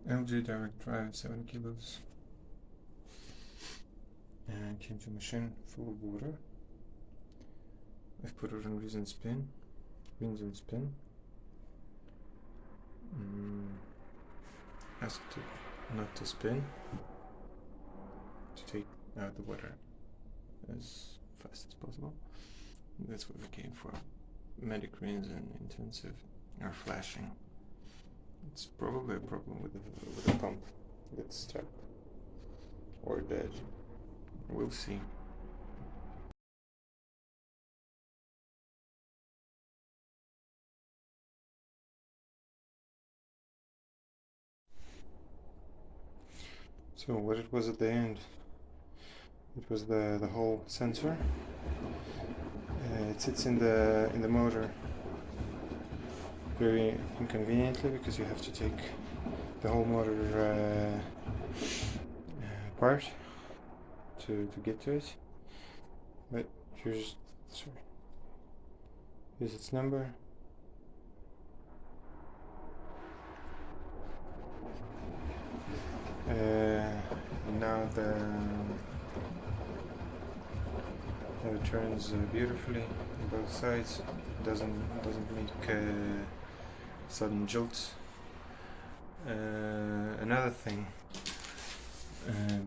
LG direct drive 7 kilos. And came to machine full of water. I've put it on rinse and spin. Asked to not to spin, to take out the water as fast as possible. That's what we came for. Medic rings and intensive are flashing. It's probably a problem with the pump that's stuck or dead. We'll see. So what it was at the end, it was the whole sensor. It sits in the motor very inconveniently because you have to take the whole motor apart to get to it. But here's its number. Now it turns beautifully on both sides. Doesn't make sudden jolts. Another thing,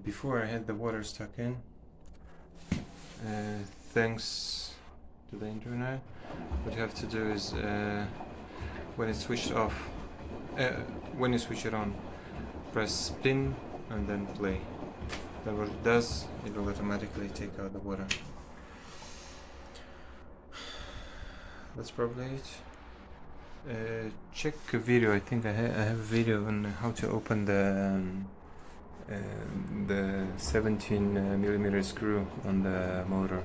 before I had the water stuck in, thanks to the internet, what you have to do is when it's switched off, when you switch it on, press spin and then play. Then what it does, it will automatically take out the water. That's probably it. Check a video. I think I have a video on how to open the 17 millimeter screw on the motor.